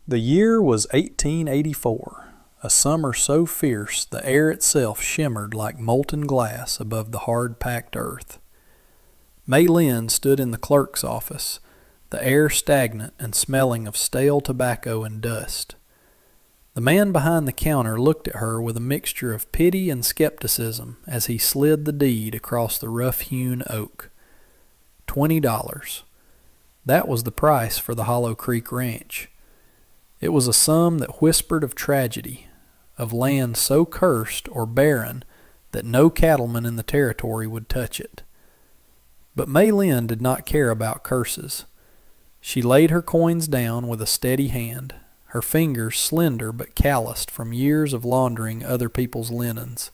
The year was 1884, a summer so fierce the air itself shimmered like molten glass above the hard-packed earth. May Lynn stood in the clerk's office, the air stagnant and smelling of stale tobacco and dust. The man behind the counter looked at her with a mixture of pity and skepticism as he slid the deed across the rough-hewn oak. $20. That was the price for the Hollow Creek Ranch. It was a sum that whispered of tragedy, of land so cursed or barren that no cattleman in the territory would touch it. But May Lynn did not care about curses. She laid her coins down with a steady hand, her fingers slender but calloused from years of laundering other people's linens.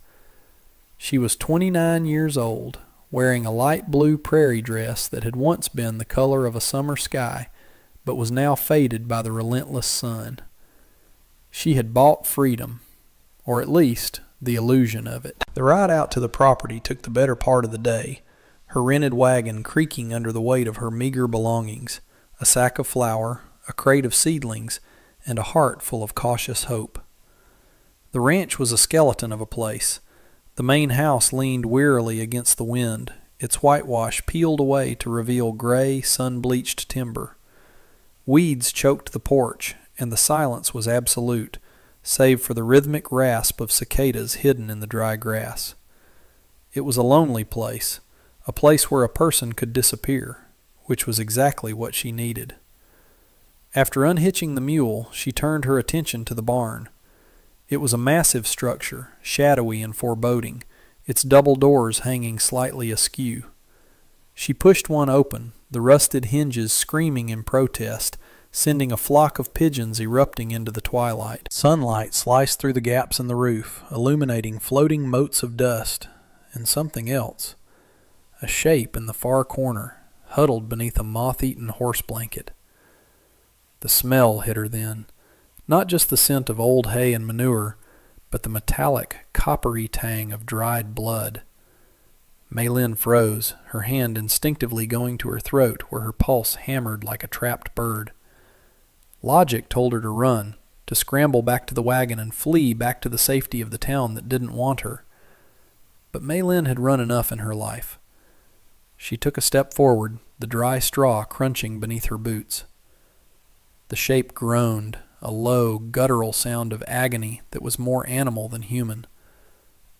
She was 29 years old, wearing a light blue prairie dress that had once been the color of a summer sky, but was now faded by the relentless sun. She had bought freedom, or at least the illusion of it. The ride out to the property took the better part of the day, her rented wagon creaking under the weight of her meager belongings, a sack of flour, a crate of seedlings, and a heart full of cautious hope. The ranch was a skeleton of a place. The main house leaned wearily against the wind, its whitewash peeled away to reveal gray, sun-bleached timber. Weeds choked the porch, and the silence was absolute, save for the rhythmic rasp of cicadas hidden in the dry grass. It was a lonely place, a place where a person could disappear, which was exactly what she needed. After unhitching the mule, she turned her attention to the barn. It was a massive structure, shadowy and foreboding, its double doors hanging slightly askew. She pushed one open, the rusted hinges screaming in protest, sending a flock of pigeons erupting into the twilight. Sunlight sliced through the gaps in the roof, illuminating floating motes of dust, and something else. A shape in the far corner, huddled beneath a moth-eaten horse blanket. The smell hit her then, not just the scent of old hay and manure, but the metallic, coppery tang of dried blood. May Lynn froze, her hand instinctively going to her throat where her pulse hammered like a trapped bird. Logic told her to run, to scramble back to the wagon and flee back to the safety of the town that didn't want her. But May Lynn had run enough in her life. She took a step forward, the dry straw crunching beneath her boots. The shape groaned, a low, guttural sound of agony that was more animal than human.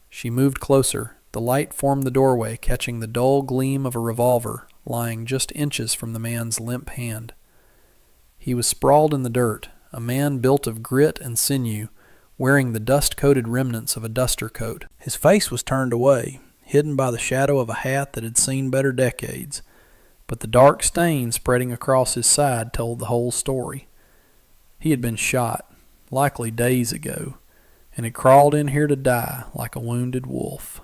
She moved closer, the light formed the doorway, catching the dull gleam of a revolver lying just inches from the man's limp hand. He was sprawled in the dirt, a man built of grit and sinew, wearing the dust-coated remnants of a duster coat. His face was turned away, hidden by the shadow of a hat that had seen better decades, but the dark stain spreading across his side told the whole story. He had been shot, likely days ago, and had crawled in here to die like a wounded wolf.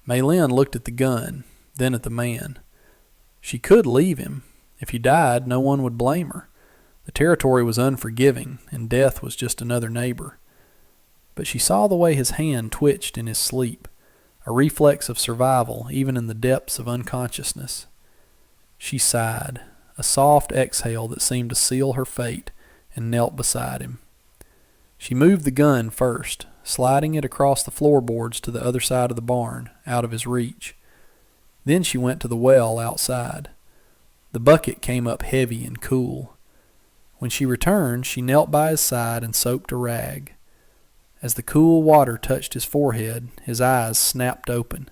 May Lynn looked at the gun, then at the man. She could leave him. If he died, no one would blame her. The territory was unforgiving, and death was just another neighbor. But she saw the way his hand twitched in his sleep, a reflex of survival even in the depths of unconsciousness. She sighed, a soft exhale that seemed to seal her fate, and knelt beside him. She moved the gun first, sliding it across the floorboards to the other side of the barn, out of his reach. Then she went to the well outside. The bucket came up heavy and cool. When she returned, she knelt by his side and soaked a rag. As the cool water touched his forehead, his eyes snapped open.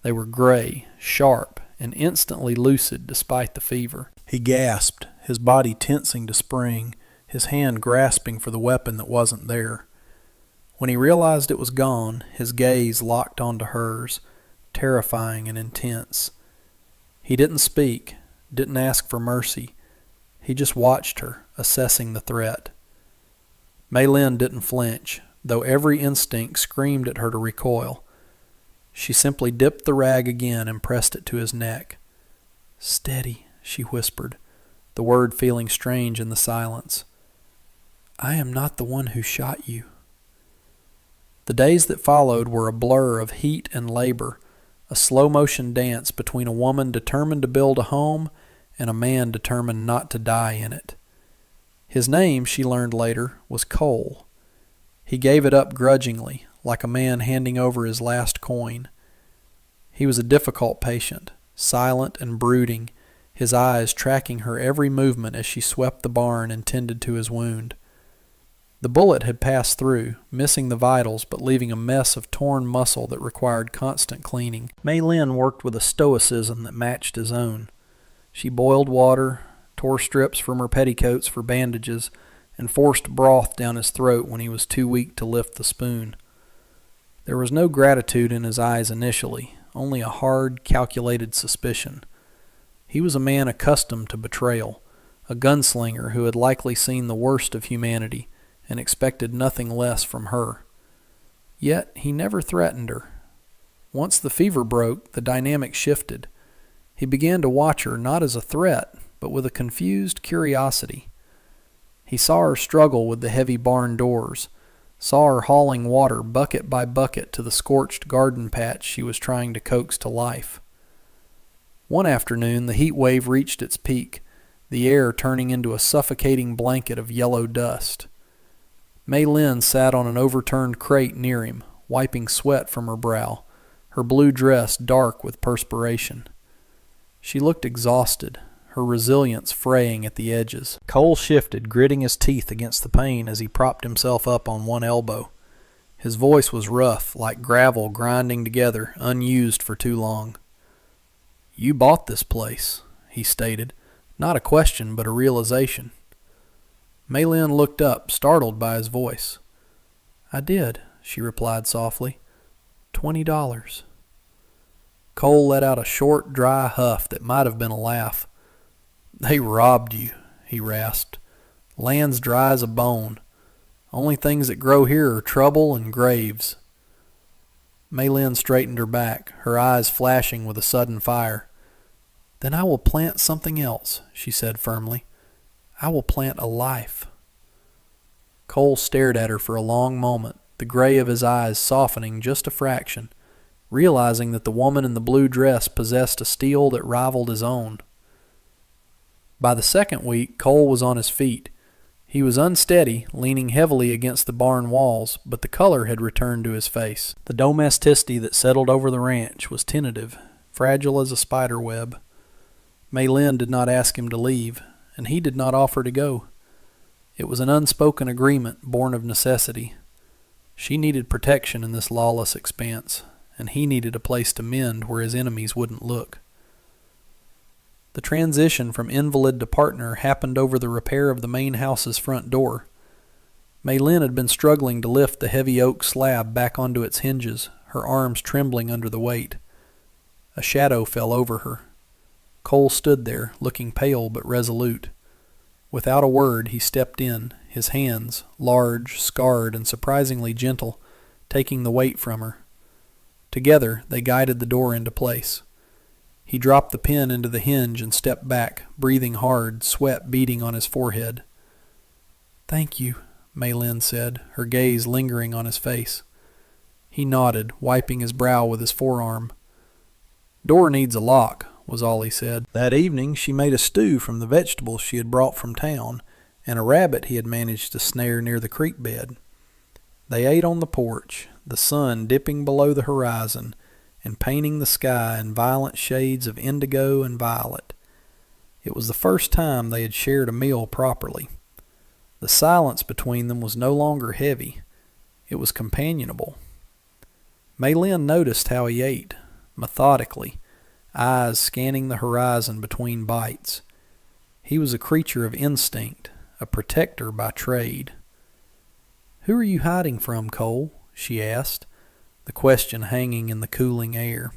They were gray, sharp, and instantly lucid despite the fever. He gasped, his body tensing to spring, his hand grasping for the weapon that wasn't there. When he realized it was gone, his gaze locked onto hers, terrifying and intense. He didn't speak, didn't ask for mercy. He just watched her, assessing the threat. May Lynn didn't flinch, though every instinct screamed at her to recoil. She simply dipped the rag again and pressed it to his neck. "Steady," she whispered, the word feeling strange in the silence. "I am not the one who shot you." The days that followed were a blur of heat and labor, a slow-motion dance between a woman determined to build a home and a man determined not to die in it. His name, she learned later, was Cole. He gave it up grudgingly, like a man handing over his last coin. He was a difficult patient, silent and brooding, his eyes tracking her every movement as she swept the barn and tended to his wound. The bullet had passed through, missing the vitals but leaving a mess of torn muscle that required constant cleaning. Mei Lin worked with a stoicism that matched his own. She boiled water, tore strips from her petticoats for bandages, and forced broth down his throat when he was too weak to lift the spoon. There was no gratitude in his eyes initially, only a hard, calculated suspicion. He was a man accustomed to betrayal, a gunslinger who had likely seen the worst of humanity and expected nothing less from her. Yet he never threatened her. Once the fever broke, the dynamic shifted. He began to watch her not as a threat, but with a confused curiosity. He saw her struggle with the heavy barn doors, saw her hauling water bucket by bucket to the scorched garden patch she was trying to coax to life. One afternoon, the heat wave reached its peak, the air turning into a suffocating blanket of yellow dust. Mei Lin sat on an overturned crate near him, wiping sweat from her brow, her blue dress dark with perspiration. She looked exhausted, her resilience fraying at the edges. Cole shifted, gritting his teeth against the pain as he propped himself up on one elbow. His voice was rough, like gravel grinding together, unused for too long. "You bought this place," he stated, not a question but a realization. Mei Lin looked up, startled by his voice. "I did," she replied softly. $20. Cole let out a short, dry huff that might have been a laugh. "They robbed you," he rasped. "Land's dry as a bone. Only things that grow here are trouble and graves." Mei Lin straightened her back, her eyes flashing with a sudden fire. "Then I will plant something else," she said firmly. "I will plant a life." Cole stared at her for a long moment, the gray of his eyes softening just a fraction, realizing that the woman in the blue dress possessed a steel that rivaled his own. By the second week, Cole was on his feet. He was unsteady, leaning heavily against the barn walls, but the color had returned to his face. The domesticity that settled over the ranch was tentative, fragile as a spider web. Mei Lin did not ask him to leave, and he did not offer to go. It was an unspoken agreement born of necessity. She needed protection in this lawless expanse, and he needed a place to mend where his enemies wouldn't look. The transition from invalid to partner happened over the repair of the main house's front door. Mei Lin had been struggling to lift the heavy oak slab back onto its hinges, her arms trembling under the weight. A shadow fell over her. Cole stood there, looking pale but resolute. Without a word, he stepped in, his hands, large, scarred, and surprisingly gentle, taking the weight from her. Together, they guided the door into place. He dropped the pin into the hinge and stepped back, breathing hard, sweat beading on his forehead. "Thank you," Mei Lin said, her gaze lingering on his face. He nodded, wiping his brow with his forearm. "Door needs a lock," was all he said. That evening she made a stew from the vegetables she had brought from town, and a rabbit he had managed to snare near the creek bed. They ate on the porch, the sun dipping below the horizon and painting the sky in violent shades of indigo and violet. It was the first time they had shared a meal properly. The silence between them was no longer heavy. It was companionable. Mei Lin noticed how he ate, methodically, eyes scanning the horizon between bites. He was a creature of instinct, a protector by trade. "Who are you hiding from, Cole?" she asked, the question hanging in the cooling air.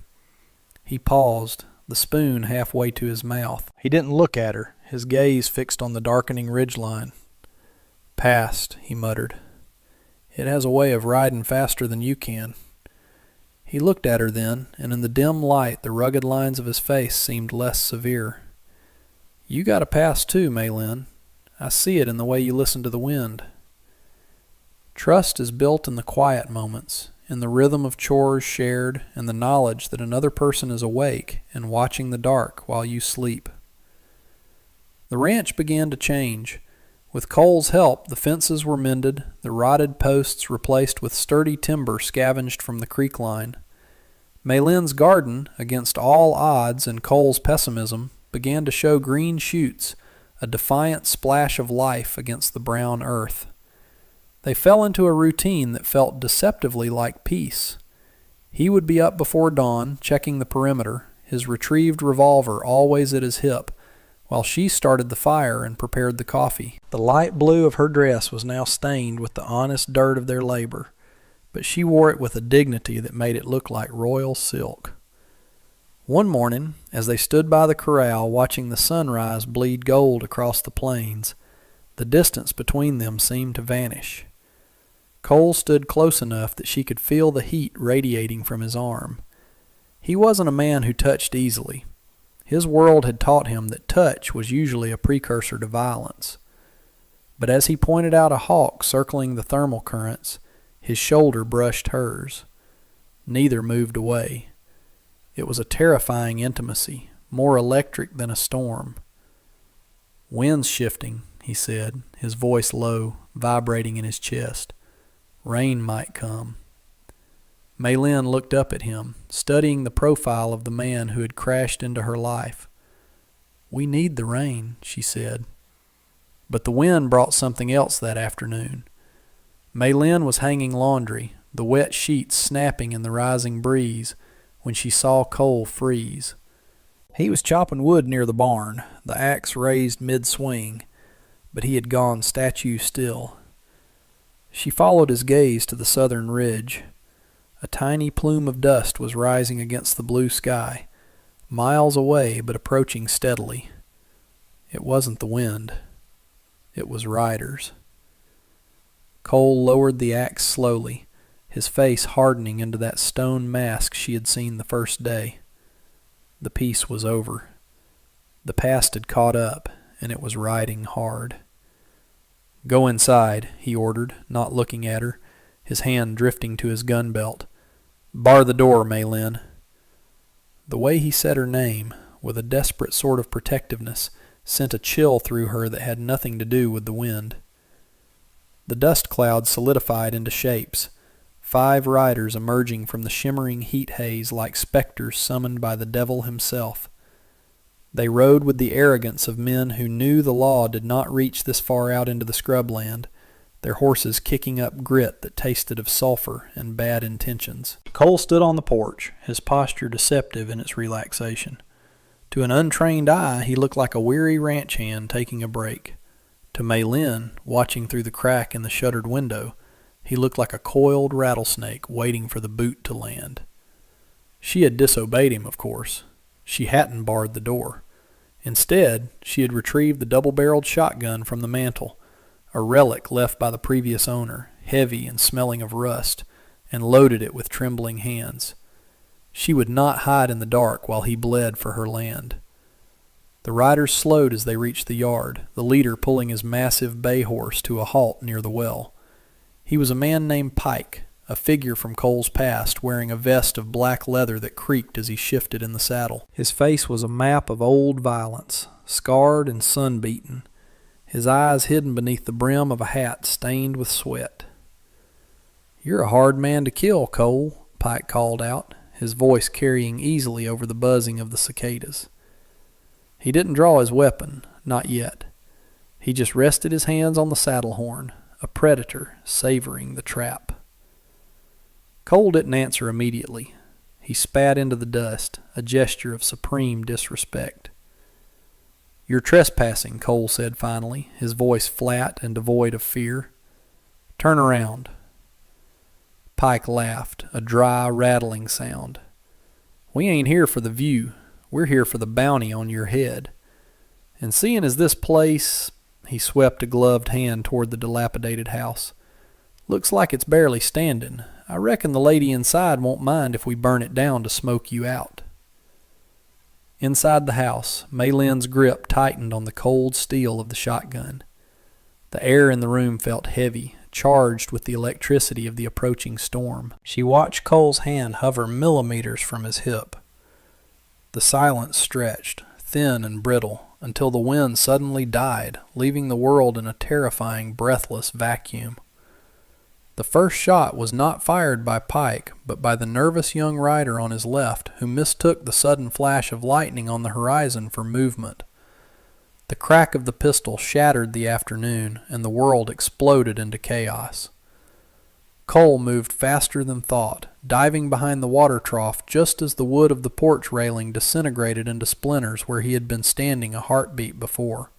He paused, the spoon halfway to his mouth. He didn't look at her, his gaze fixed on the darkening ridgeline. "Past," he muttered. "It has a way of riding faster than you can." He looked at her then, and in the dim light the rugged lines of his face seemed less severe. "You got a past too, Mei Lin. I see it in the way you listen to the wind." Trust is built in the quiet moments, in the rhythm of chores shared, and the knowledge that another person is awake and watching the dark while you sleep. The ranch began to change. With Cole's help, the fences were mended, the rotted posts replaced with sturdy timber scavenged from the creek line. Maylin's garden, against all odds and Cole's pessimism, began to show green shoots, a defiant splash of life against the brown earth. They fell into a routine that felt deceptively like peace. He would be up before dawn, checking the perimeter, his retrieved revolver always at his hip, while she started the fire and prepared the coffee. The light blue of her dress was now stained with the honest dirt of their labor, but she wore it with a dignity that made it look like royal silk. One morning, as they stood by the corral watching the sunrise bleed gold across the plains, the distance between them seemed to vanish. Cole stood close enough that she could feel the heat radiating from his arm. He wasn't a man who touched easily. His world had taught him that touch was usually a precursor to violence. But as he pointed out a hawk circling the thermal currents, his shoulder brushed hers. Neither moved away. It was a terrifying intimacy, more electric than a storm. "Wind's shifting," he said, his voice low, vibrating in his chest. "Rain might come." Maylin looked up at him, studying the profile of the man who had crashed into her life. "We need the rain," she said. But the wind brought something else that afternoon. Maylin was hanging laundry, the wet sheets snapping in the rising breeze, when she saw Cole freeze. He was chopping wood near the barn, the axe raised mid-swing, but he had gone statue still. She followed his gaze to the southern ridge. A tiny plume of dust was rising against the blue sky, miles away but approaching steadily. It wasn't the wind. It was riders. Cole lowered the axe slowly, his face hardening into that stone mask she had seen the first day. The peace was over. The past had caught up, and it was riding hard. "Go inside," he ordered, not looking at her, his hand drifting to his gun belt. "Bar the door, Maylin." The way he said her name, with a desperate sort of protectiveness, sent a chill through her that had nothing to do with the wind. The dust cloud solidified into shapes, 5 riders emerging from the shimmering heat haze like specters summoned by the devil himself. They rode with the arrogance of men who knew the law did not reach this far out into the scrubland, their horses kicking up grit that tasted of sulfur and bad intentions. Cole stood on the porch, his posture deceptive in its relaxation. To an untrained eye, he looked like a weary ranch hand taking a break. To Maylin, watching through the crack in the shuttered window, he looked like a coiled rattlesnake waiting for the boot to land. She had disobeyed him, of course. She hadn't barred the door. Instead, she had retrieved the double-barreled shotgun from the mantel, a relic left by the previous owner, heavy and smelling of rust, and loaded it with trembling hands. She would not hide in the dark while he bled for her land. The riders slowed as they reached the yard, the leader pulling his massive bay horse to a halt near the well. He was a man named Pike, a figure from Cole's past, wearing a vest of black leather that creaked as he shifted in the saddle. His face was a map of old violence, scarred and sun-beaten, his eyes hidden beneath the brim of a hat stained with sweat. "You're a hard man to kill, Cole," Pike called out, his voice carrying easily over the buzzing of the cicadas. He didn't draw his weapon, not yet. He just rested his hands on the saddle horn, a predator savoring the trap. Cole didn't answer immediately. He spat into the dust, a gesture of supreme disrespect. "You're trespassing," Cole said finally, his voice flat and devoid of fear. "Turn around." Pike laughed, a dry, rattling sound. "We ain't here for the view. We're here for the bounty on your head. And seeing as this place," he swept a gloved hand toward the dilapidated house, "looks like it's barely standing, I reckon the lady inside won't mind if we burn it down to smoke you out." Inside the house, Maylin's grip tightened on the cold steel of the shotgun. The air in the room felt heavy, charged with the electricity of the approaching storm. She watched Cole's hand hover millimeters from his hip. The silence stretched, thin and brittle, until the wind suddenly died, leaving the world in a terrifying, breathless vacuum. The first shot was not fired by Pike, but by the nervous young rider on his left, who mistook the sudden flash of lightning on the horizon for movement. The crack of the pistol shattered the afternoon, and the world exploded into chaos. Cole moved faster than thought, diving behind the water trough just as the wood of the porch railing disintegrated into splinters where he had been standing a heartbeat before.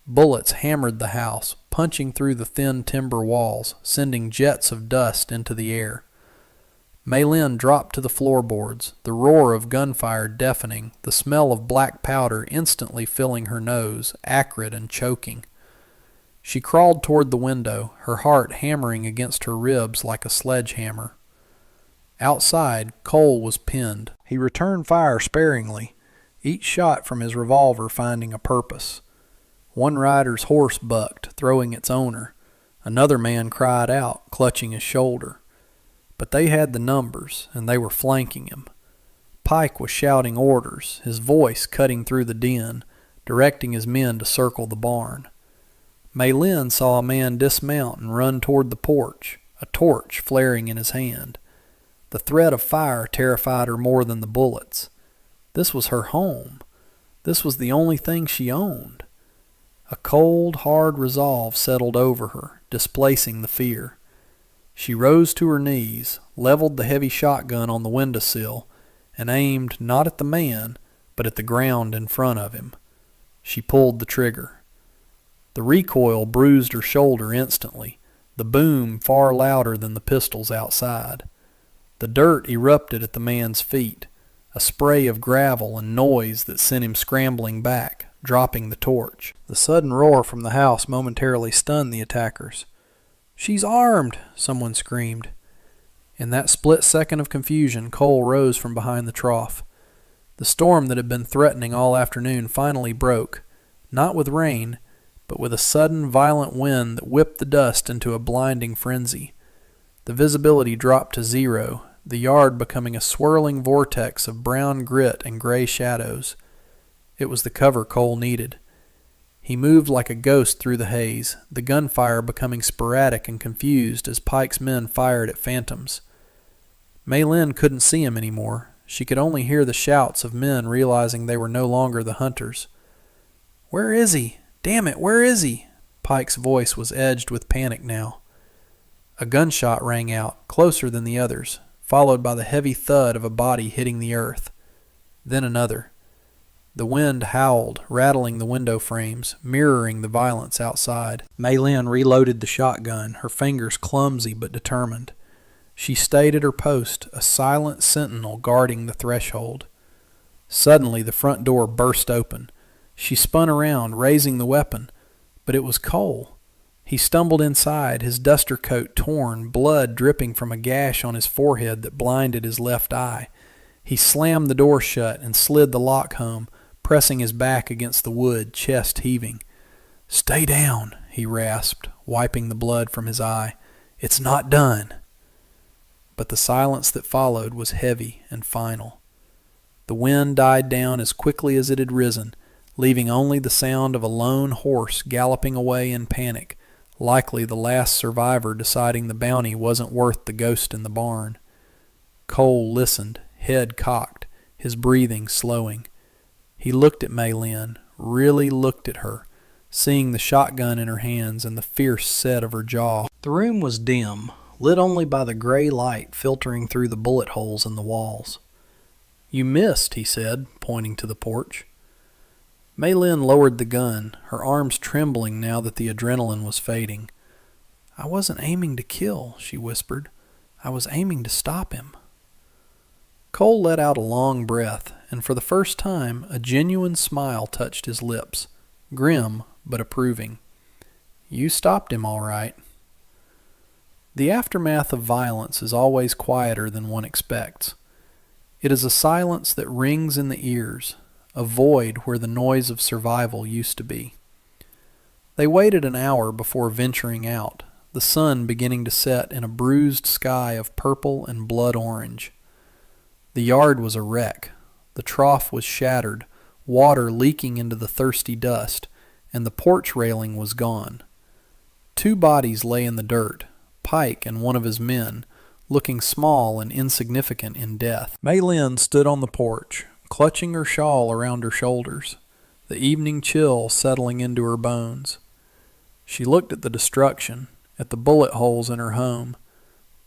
Bullets hammered the house, punching through the thin timber walls, sending jets of dust into the air. Maylin dropped to the floorboards, the roar of gunfire deafening, the smell of black powder instantly filling her nose, acrid and choking. She crawled toward the window, her heart hammering against her ribs like a sledgehammer. Outside, Cole was pinned. He returned fire sparingly, each shot from his revolver finding a purpose. One rider's horse bucked, throwing its owner. Another man cried out, clutching his shoulder. But they had the numbers, and they were flanking him. Pike was shouting orders, his voice cutting through the din, directing his men to circle the barn. Maylin saw a man dismount and run toward the porch, a torch flaring in his hand. The threat of fire terrified her more than the bullets. This was her home. This was the only thing she owned. A cold, hard resolve settled over her, displacing the fear. She rose to her knees, leveled the heavy shotgun on the windowsill, and aimed not at the man, but at the ground in front of him. She pulled the trigger. The recoil bruised her shoulder instantly, the boom far louder than the pistols outside. The dirt erupted at the man's feet, a spray of gravel and noise that sent him scrambling back, dropping the torch. The sudden roar from the house momentarily stunned the attackers. "She's armed!" someone screamed. In that split second of confusion, Cole rose from behind the trough. The storm that had been threatening all afternoon finally broke, not with rain, but with a sudden violent wind that whipped the dust into a blinding frenzy. The visibility dropped to zero, the yard becoming a swirling vortex of brown grit and gray shadows. It was the cover Cole needed. He moved like a ghost through the haze, the gunfire becoming sporadic and confused as Pike's men fired at phantoms. Maylin couldn't see him anymore. She could only hear the shouts of men realizing they were no longer the hunters. "Where is he? Damn it, where is he?" Pike's voice was edged with panic now. A gunshot rang out, closer than the others, followed by the heavy thud of a body hitting the earth. Then another. The wind howled, rattling the window frames, mirroring the violence outside. Maylin reloaded the shotgun, her fingers clumsy but determined. She stayed at her post, a silent sentinel guarding the threshold. Suddenly the front door burst open. She spun around, raising the weapon, but it was Cole. He stumbled inside, his duster coat torn, blood dripping from a gash on his forehead that blinded his left eye. He slammed the door shut and slid the lock home, pressing his back against the wood, chest heaving. "Stay down," he rasped, wiping the blood from his eye. "It's not done." But the silence that followed was heavy and final. The wind died down as quickly as it had risen, leaving only the sound of a lone horse galloping away in panic, likely the last survivor deciding the bounty wasn't worth the ghost in the barn. Cole listened, head cocked, his breathing slowing. He looked at Maylin, really looked at her, seeing the shotgun in her hands and the fierce set of her jaw. The room was dim, lit only by the gray light filtering through the bullet holes in the walls. "You missed," he said, pointing to the porch. Maylin lowered the gun, her arms trembling now that the adrenaline was fading. "I wasn't aiming to kill," she whispered. "I was aiming to stop him." Cole let out a long breath, and for the first time a genuine smile touched his lips, grim but approving. "You stopped him all right." The aftermath of violence is always quieter than one expects. It is a silence that rings in the ears, a void where the noise of survival used to be. They waited an hour before venturing out, the sun beginning to set in a bruised sky of purple and blood orange. The yard was a wreck. The trough was shattered, water leaking into the thirsty dust, and the porch railing was gone. 2 bodies lay in the dirt, Pike and one of his men, looking small and insignificant in death. Mei Lin stood on the porch, clutching her shawl around her shoulders, the evening chill settling into her bones. She looked at the destruction, at the bullet holes in her home,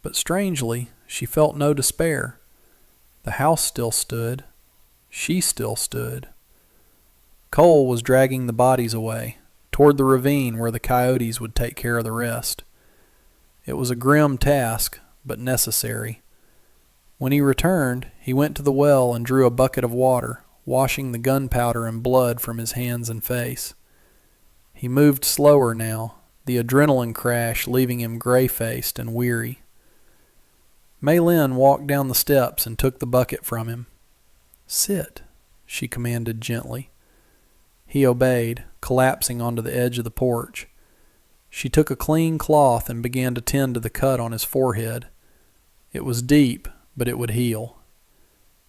but strangely, she felt no despair. The house still stood. She still stood. Cole was dragging the bodies away, toward the ravine where the coyotes would take care of the rest. It was a grim task, but necessary. When he returned, he went to the well and drew a bucket of water, washing the gunpowder and blood from his hands and face. He moved slower now, the adrenaline crash leaving him gray-faced and weary. Mei Lin walked down the steps and took the bucket from him. "Sit," she commanded gently. He obeyed, collapsing onto the edge of the porch. She took a clean cloth and began to tend to the cut on his forehead. It was deep, but it would heal.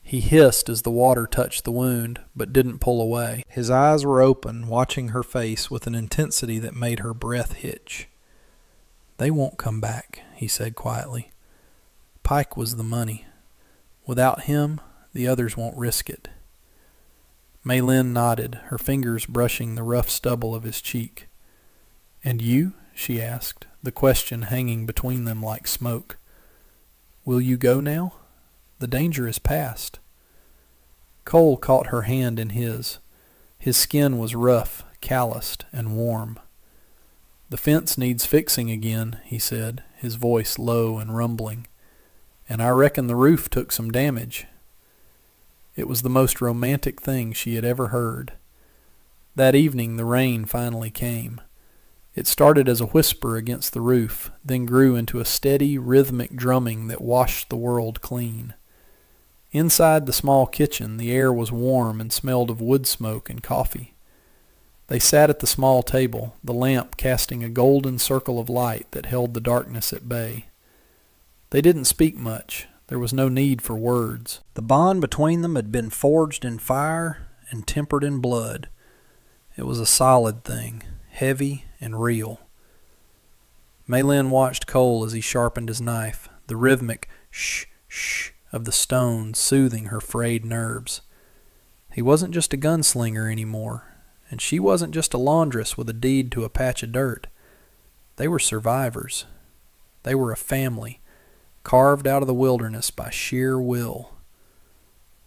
He hissed as the water touched the wound, but didn't pull away. His eyes were open, watching her face with an intensity that made her breath hitch. "They won't come back," he said quietly. "Pike was the money. Without him, the others won't risk it." Mei Lin nodded, her fingers brushing the rough stubble of his cheek. "And you?" she asked, the question hanging between them like smoke. "Will you go now? The danger is past." Cole caught her hand in his. His skin was rough, calloused, and warm. "The fence needs fixing again," he said, his voice low and rumbling. "And I reckon the roof took some damage." It was the most romantic thing she had ever heard. That evening the rain finally came. It started as a whisper against the roof, then grew into a steady, rhythmic drumming that washed the world clean. Inside the small kitchen, the air was warm and smelled of wood smoke and coffee. They sat at the small table, the lamp casting a golden circle of light that held the darkness at bay. They didn't speak much. There was no need for words. The bond between them had been forged in fire and tempered in blood. It was a solid thing, heavy and real. Mei Lin watched Cole as he sharpened his knife, the rhythmic shh, shh of the stone soothing her frayed nerves. He wasn't just a gunslinger anymore, and she wasn't just a laundress with a deed to a patch of dirt. They were survivors. They were a family, carved out of the wilderness by sheer will.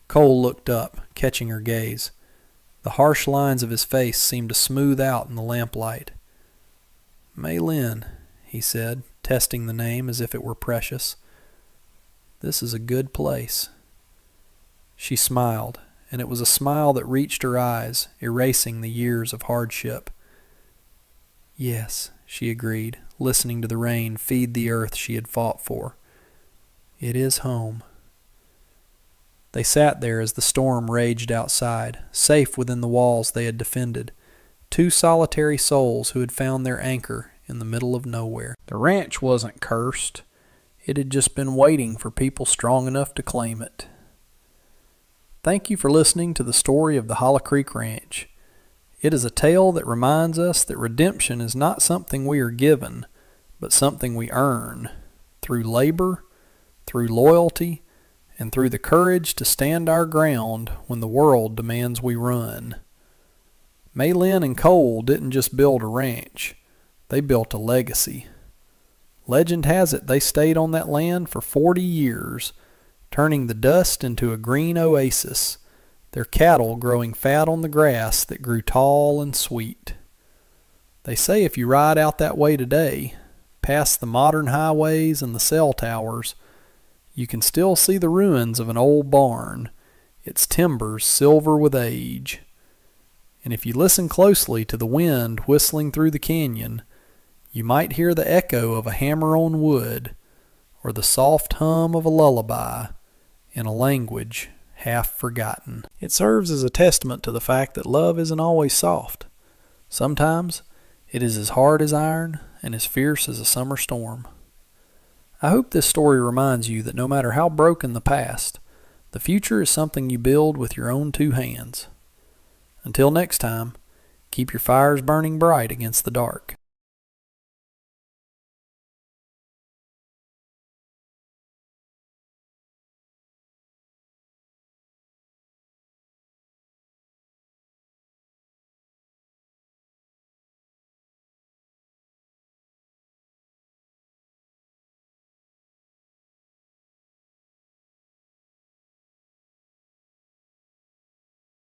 Cole looked up, catching her gaze. The harsh lines of his face seemed to smooth out in the lamplight. "Mei Lin," he said, testing the name as if it were precious. "This is a good place." She smiled, and it was a smile that reached her eyes, erasing the years of hardship. "Yes," she agreed, listening to the rain feed the earth she had fought for. "It is home." They sat there as the storm raged outside, safe within the walls they had defended, 2 solitary souls who had found their anchor in the middle of nowhere. The ranch wasn't cursed. It had just been waiting for people strong enough to claim it. Thank you for listening to the story of the Hollow Creek Ranch. It is a tale that reminds us that redemption is not something we are given, but something we earn, through labor, through loyalty, and through the courage to stand our ground when the world demands we run. Mei Lin and Cole didn't just build a ranch. They built a legacy. Legend has it they stayed on that land for 40 years, turning the dust into a green oasis, their cattle growing fat on the grass that grew tall and sweet. They say if you ride out that way today, past the modern highways and the cell towers, you can still see the ruins of an old barn, its timbers silver with age. And if you listen closely to the wind whistling through the canyon, you might hear the echo of a hammer on wood, or the soft hum of a lullaby in a language half forgotten. It serves as a testament to the fact that love isn't always soft. Sometimes it is as hard as iron and as fierce as a summer storm. I hope this story reminds you that no matter how broken the past, the future is something you build with your own 2 hands. Until next time, keep your fires burning bright against the dark.